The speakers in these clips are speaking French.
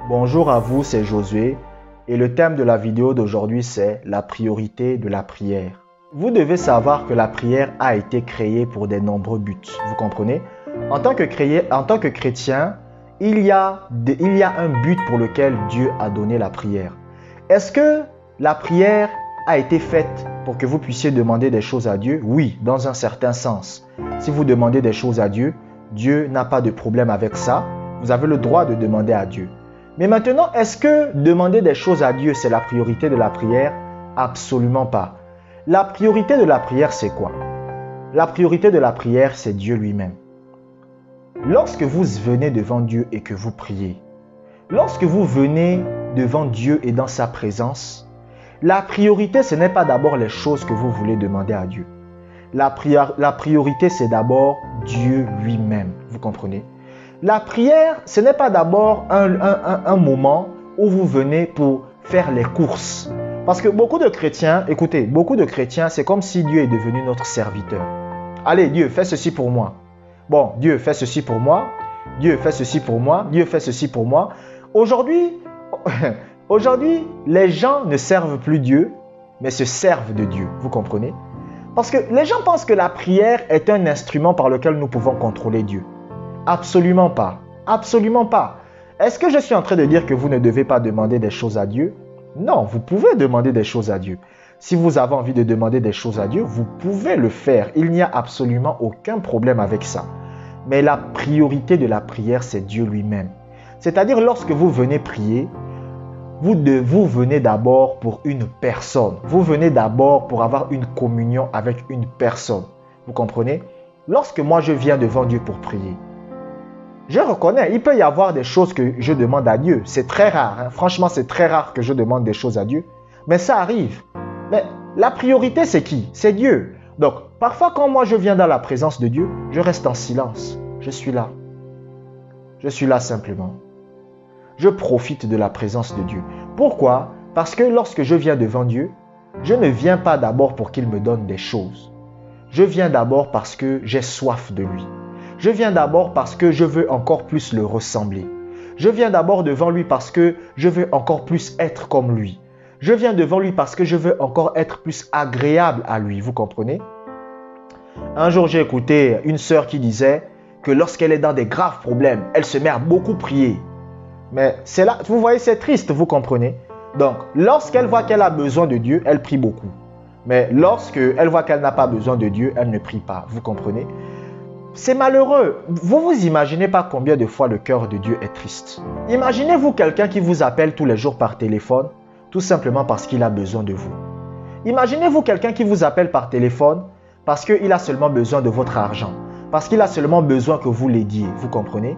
Bonjour à vous, c'est Josué et le thème de la vidéo d'aujourd'hui c'est la priorité de la prière. Vous devez savoir que la prière a été créée pour de nombreux buts, vous comprenez? En tant que chrétien, il y a un but pour lequel Dieu a donné la prière. Est-ce que la prière a été faite pour que vous puissiez demander des choses à Dieu? Oui, dans un certain sens. Si vous demandez des choses à Dieu, Dieu n'a pas de problème avec ça. Vous avez le droit de demander à Dieu. Mais maintenant, est-ce que demander des choses à Dieu, c'est la priorité de la prière? Absolument pas. La priorité de la prière, c'est quoi? La priorité de la prière, c'est Dieu lui-même. Lorsque vous venez devant Dieu et que vous priez, lorsque vous venez devant Dieu et dans sa présence, la priorité, ce n'est pas d'abord les choses que vous voulez demander à Dieu. La priorité, c'est d'abord Dieu lui-même. Vous comprenez? La prière, ce n'est pas d'abord un moment où vous venez pour faire les courses. Parce que beaucoup de chrétiens, écoutez, beaucoup de chrétiens, c'est comme si Dieu est devenu notre serviteur. Allez, Dieu, fais ceci pour moi. Bon, Dieu, fais ceci pour moi. Dieu, fais ceci pour moi. Dieu, fais ceci pour moi. Aujourd'hui, les gens ne servent plus Dieu, mais se servent de Dieu. Vous comprenez? Parce que les gens pensent que la prière est un instrument par lequel nous pouvons contrôler Dieu. Absolument pas. Absolument pas. Est-ce que je suis en train de dire que vous ne devez pas demander des choses à Dieu? Non, vous pouvez demander des choses à Dieu. Si vous avez envie de demander des choses à Dieu, vous pouvez le faire. Il n'y a absolument aucun problème avec ça. Mais la priorité de la prière, c'est Dieu lui-même. C'est-à-dire, lorsque vous venez prier, vous venez d'abord pour une personne. Vous venez d'abord pour avoir une communion avec une personne. Vous comprenez? Lorsque moi, je viens devant Dieu pour prier, je reconnais, il peut y avoir des choses que je demande à Dieu. C'est très rare. Hein? Franchement, c'est très rare que je demande des choses à Dieu. Mais ça arrive. Mais la priorité, c'est qui? C'est Dieu. Donc, parfois, quand moi, je viens dans la présence de Dieu, je reste en silence. Je suis là. Je suis là simplement. Je profite de la présence de Dieu. Pourquoi? Parce que lorsque je viens devant Dieu, je ne viens pas d'abord pour qu'il me donne des choses. Je viens d'abord parce que j'ai soif de lui. Je viens d'abord parce que je veux encore plus le ressembler. Je viens d'abord devant lui parce que je veux encore plus être comme lui. Je viens devant lui parce que je veux encore être plus agréable à lui. Vous comprenez? Un jour, j'ai écouté une sœur qui disait que lorsqu'elle est dans des graves problèmes, elle se met à beaucoup prier. Mais c'est là, vous voyez, c'est triste, vous comprenez? Donc, lorsqu'elle voit qu'elle a besoin de Dieu, elle prie beaucoup. Mais lorsqu'elle voit qu'elle n'a pas besoin de Dieu, elle ne prie pas. Vous comprenez? C'est malheureux. Vous vous imaginez pas combien de fois le cœur de Dieu est triste. Imaginez-vous quelqu'un qui vous appelle tous les jours par téléphone, tout simplement parce qu'il a besoin de vous. Imaginez-vous quelqu'un qui vous appelle par téléphone parce qu'il a seulement besoin de votre argent, parce qu'il a seulement besoin que vous l'aidiez. Vous comprenez?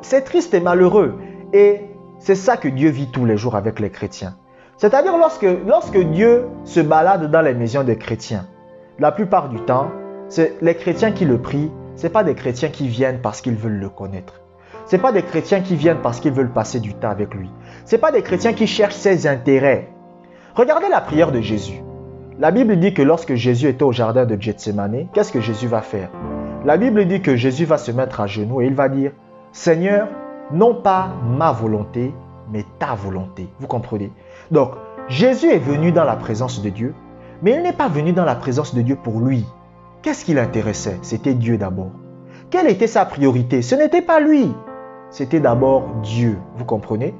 C'est triste et malheureux. Et c'est ça que Dieu vit tous les jours avec les chrétiens. C'est-à-dire lorsque Dieu se balade dans les maisons des chrétiens, la plupart du temps, c'est les chrétiens qui le prient. Ce n'est pas des chrétiens qui viennent parce qu'ils veulent le connaître. Ce n'est pas des chrétiens qui viennent parce qu'ils veulent passer du temps avec lui. Ce n'est pas des chrétiens qui cherchent ses intérêts. Regardez la prière de Jésus. La Bible dit que lorsque Jésus était au jardin de Gethsémani, qu'est-ce que Jésus va faire? La Bible dit que Jésus va se mettre à genoux et il va dire « Seigneur, non pas ma volonté, mais ta volonté. » Vous comprenez? Donc, Jésus est venu dans la présence de Dieu, mais il n'est pas venu dans la présence de Dieu pour lui. Qu'est-ce qui l'intéressait? C'était Dieu d'abord. Quelle était sa priorité? Ce n'était pas lui. C'était d'abord Dieu. Vous comprenez?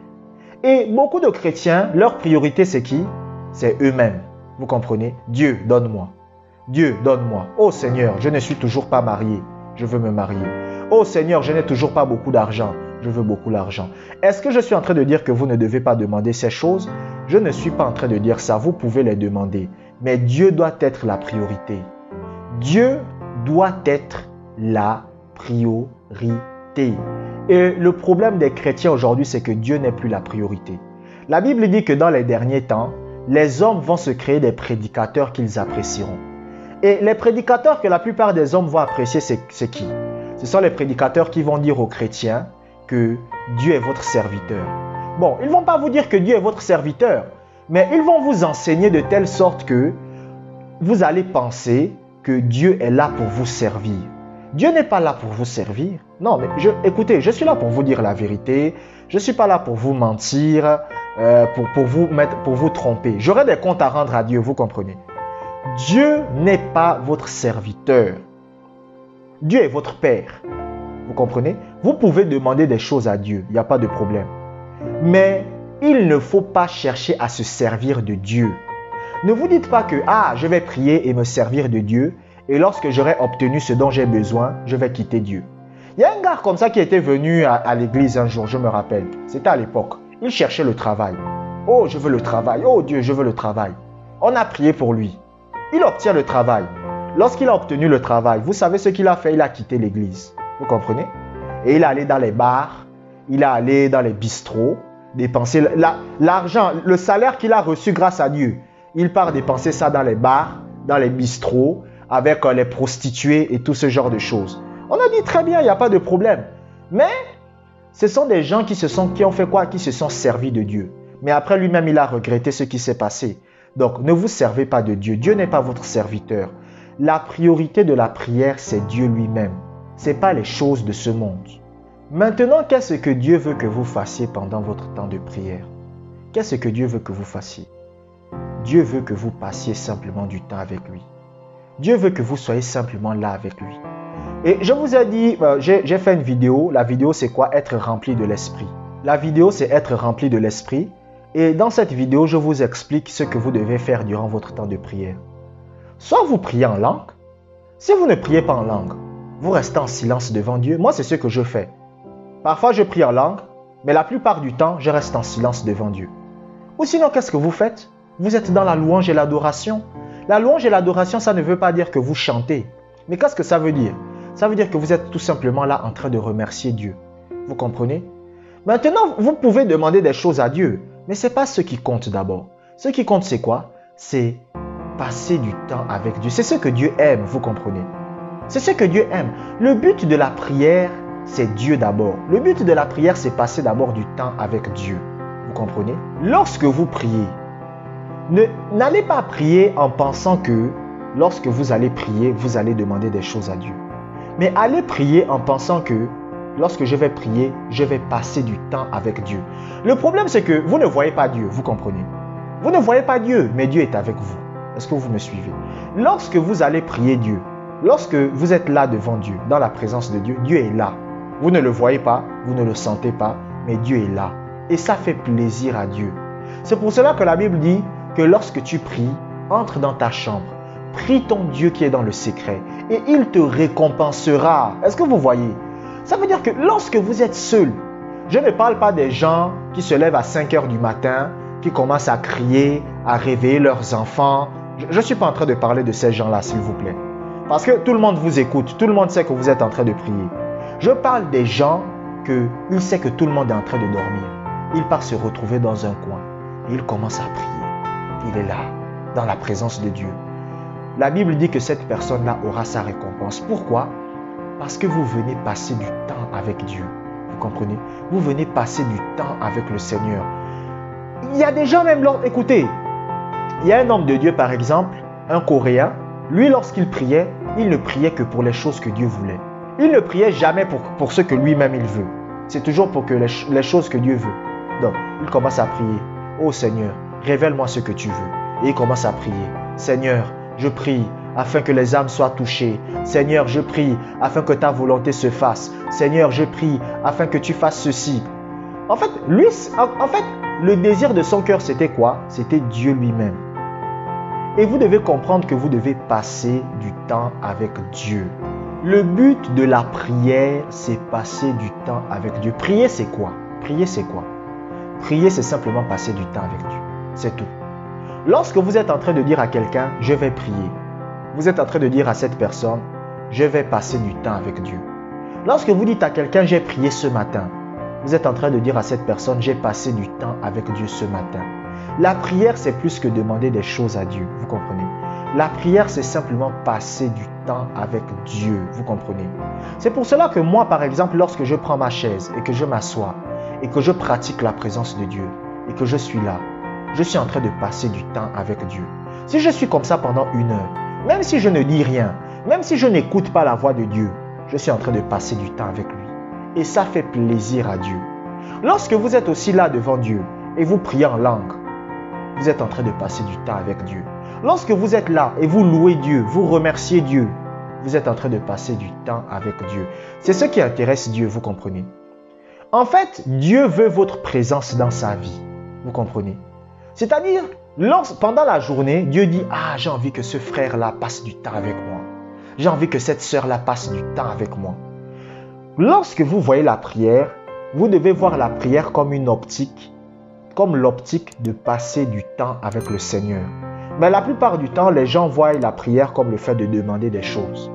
Et beaucoup de chrétiens, leur priorité c'est qui? C'est eux-mêmes. Vous comprenez? Dieu, donne-moi. Dieu, donne-moi. Oh Seigneur, je ne suis toujours pas marié. Je veux me marier. Oh Seigneur, je n'ai toujours pas beaucoup d'argent. Je veux beaucoup d'argent. Est-ce que je suis en train de dire que vous ne devez pas demander ces choses? Je ne suis pas en train de dire ça. Vous pouvez les demander. Mais Dieu doit être la priorité. Dieu doit être la priorité. Et le problème des chrétiens aujourd'hui, c'est que Dieu n'est plus la priorité. La Bible dit que dans les derniers temps, les hommes vont se créer des prédicateurs qu'ils apprécieront. Et les prédicateurs que la plupart des hommes vont apprécier, c'est qui? Ce sont les prédicateurs qui vont dire aux chrétiens que Dieu est votre serviteur. Bon, ils ne vont pas vous dire que Dieu est votre serviteur, mais ils vont vous enseigner de telle sorte que vous allez penser que Dieu est là pour vous servir. Dieu n'est pas là pour vous servir. Non, mais écoutez, je suis là pour vous dire la vérité. Je ne suis pas là pour vous mentir, pour vous tromper. J'aurai des comptes à rendre à Dieu, vous comprenez. Dieu n'est pas votre serviteur. Dieu est votre Père. Vous comprenez? Vous pouvez demander des choses à Dieu, il n'y a pas de problème. Mais il ne faut pas chercher à se servir de Dieu. Ne vous dites pas que je vais prier et me servir de Dieu et lorsque j'aurai obtenu ce dont j'ai besoin, je vais quitter Dieu. Il y a un gars comme ça qui était venu à l'église un jour, je me rappelle. C'était à l'époque. Il cherchait le travail. Oh, je veux le travail. Oh Dieu, je veux le travail. On a prié pour lui. Il obtient le travail. Lorsqu'il a obtenu le travail, vous savez ce qu'il a fait? Il a quitté l'église. Vous comprenez? Et il est allé dans les bars, il est allé dans les bistrots, dépenser l'argent, le salaire qu'il a reçu grâce à Dieu. Il part dépenser ça dans les bars, dans les bistrots, avec les prostituées et tout ce genre de choses. On a dit très bien, il n'y a pas de problème. Mais ce sont des gens qui ont fait quoi? Qui se sont servis de Dieu. Mais après lui-même, il a regretté ce qui s'est passé. Donc, ne vous servez pas de Dieu. Dieu n'est pas votre serviteur. La priorité de la prière, c'est Dieu lui-même. Ce n'est pas les choses de ce monde. Maintenant, qu'est-ce que Dieu veut que vous fassiez pendant votre temps de prière? Qu'est-ce que Dieu veut que vous fassiez? Dieu veut que vous passiez simplement du temps avec lui. Dieu veut que vous soyez simplement là avec lui. Et je vous ai dit, j'ai fait une vidéo. La vidéo, c'est quoi? Être rempli de l'esprit. La vidéo, c'est être rempli de l'esprit. Et dans cette vidéo, je vous explique ce que vous devez faire durant votre temps de prière. Soit vous priez en langue. Si vous ne priez pas en langue, vous restez en silence devant Dieu. Moi, c'est ce que je fais. Parfois, je prie en langue, mais la plupart du temps, je reste en silence devant Dieu. Ou sinon, qu'est-ce que vous faites? Vous êtes dans la louange et l'adoration. La louange et l'adoration, ça ne veut pas dire que vous chantez. Mais qu'est-ce que ça veut dire? Ça veut dire que vous êtes tout simplement là en train de remercier Dieu. Vous comprenez? Maintenant, vous pouvez demander des choses à Dieu, mais ce n'est pas ce qui compte d'abord. Ce qui compte, c'est quoi? C'est passer du temps avec Dieu. C'est ce que Dieu aime, vous comprenez? C'est ce que Dieu aime. Le but de la prière, c'est Dieu d'abord. Le but de la prière, c'est passer d'abord du temps avec Dieu. Vous comprenez? Lorsque vous priez, n'allez pas prier en pensant que lorsque vous allez prier, vous allez demander des choses à Dieu. Mais allez prier en pensant que lorsque je vais prier, je vais passer du temps avec Dieu. Le problème, c'est que vous ne voyez pas Dieu, vous comprenez? Vous ne voyez pas Dieu, mais Dieu est avec vous. Est-ce que vous me suivez? Lorsque vous allez prier Dieu, lorsque vous êtes là devant Dieu, dans la présence de Dieu, Dieu est là. Vous ne le voyez pas, vous ne le sentez pas, mais Dieu est là. Et ça fait plaisir à Dieu. C'est pour cela que la Bible dit que lorsque tu pries, entre dans ta chambre, prie ton Dieu qui est dans le secret et il te récompensera. Est-ce que vous voyez? Ça veut dire que lorsque vous êtes seul, je ne parle pas des gens qui se lèvent à 5 heures du matin, qui commencent à crier, à réveiller leurs enfants. Je ne suis pas en train de parler de ces gens-là, s'il vous plaît. Parce que tout le monde vous écoute, tout le monde sait que vous êtes en train de prier. Je parle des gens qu'ils savent que tout le monde est en train de dormir. Il part se retrouver dans un coin et il commence à prier. Il est là, dans la présence de Dieu. La Bible dit que cette personne-là aura sa récompense. Pourquoi? Parce que vous venez passer du temps avec Dieu. Vous comprenez? Vous venez passer du temps avec le Seigneur. Il y a des gens même, écoutez, il y a un homme de Dieu par exemple, un Coréen. Lui, lorsqu'il priait, il ne priait que pour les choses que Dieu voulait. Il ne priait jamais pour ce que lui-même il veut. C'est toujours pour que les choses que Dieu veut. Donc, il commence à prier. Oh Seigneur, révèle-moi ce que tu veux. Et il commence à prier. Seigneur, je prie afin que les âmes soient touchées. Seigneur, je prie afin que ta volonté se fasse. Seigneur, je prie afin que tu fasses ceci. En fait, le désir de son cœur, c'était quoi? C'était Dieu lui-même. Et vous devez comprendre que vous devez passer du temps avec Dieu. Le but de la prière, c'est passer du temps avec Dieu. Prier, c'est quoi? Prier, c'est quoi? Prier, c'est simplement passer du temps avec Dieu. C'est tout. Lorsque vous êtes en train de dire à quelqu'un, je vais prier, vous êtes en train de dire à cette personne, je vais passer du temps avec Dieu. Lorsque vous dites à quelqu'un, j'ai prié ce matin, vous êtes en train de dire à cette personne, j'ai passé du temps avec Dieu ce matin. La prière, c'est plus que demander des choses à Dieu, vous comprenez? La prière, c'est simplement passer du temps avec Dieu, vous comprenez? C'est pour cela que moi, par exemple, lorsque je prends ma chaise et que je m'assois et que je pratique la présence de Dieu et que je suis là, je suis en train de passer du temps avec Dieu. Si je suis comme ça pendant 1 heure, même si je ne dis rien, même si je n'écoute pas la voix de Dieu, je suis en train de passer du temps avec lui. Et ça fait plaisir à Dieu. Lorsque vous êtes aussi là devant Dieu et vous priez en langue, vous êtes en train de passer du temps avec Dieu. Lorsque vous êtes là et vous louez Dieu, vous remerciez Dieu, vous êtes en train de passer du temps avec Dieu. C'est ce qui intéresse Dieu, vous comprenez? En fait, Dieu veut votre présence dans sa vie. Vous comprenez? C'est-à-dire, pendant la journée, Dieu dit, ah, j'ai envie que ce frère-là passe du temps avec moi. J'ai envie que cette sœur-là passe du temps avec moi. Lorsque vous voyez la prière, vous devez voir la prière comme une optique, comme l'optique de passer du temps avec le Seigneur. Mais la plupart du temps, les gens voient la prière comme le fait de demander des choses.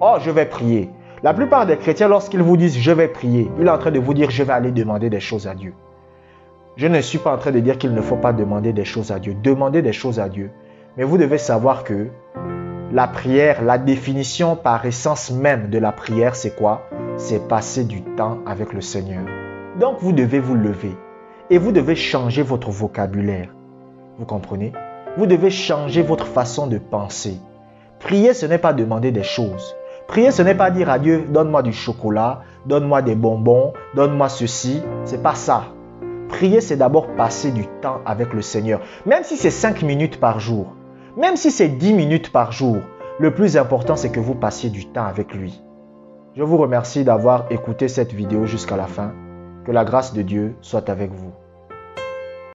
Oh, je vais prier. La plupart des chrétiens, lorsqu'ils vous disent « je vais prier », il est en train de vous dire « je vais aller demander des choses à Dieu ». Je ne suis pas en train de dire qu'il ne faut pas demander des choses à Dieu. Demandez des choses à Dieu. Mais vous devez savoir que la prière, la définition par essence même de la prière, c'est quoi? C'est passer du temps avec le Seigneur. Donc, vous devez vous lever et vous devez changer votre vocabulaire. Vous comprenez? Vous devez changer votre façon de penser. Prier, ce n'est pas demander des choses. Prier, ce n'est pas dire à Dieu, donne-moi du chocolat, donne-moi des bonbons, donne-moi ceci. C'est pas ça. Prier, c'est d'abord passer du temps avec le Seigneur. Même si c'est 5 minutes par jour, même si c'est 10 minutes par jour, le plus important, c'est que vous passiez du temps avec lui. Je vous remercie d'avoir écouté cette vidéo jusqu'à la fin. Que la grâce de Dieu soit avec vous.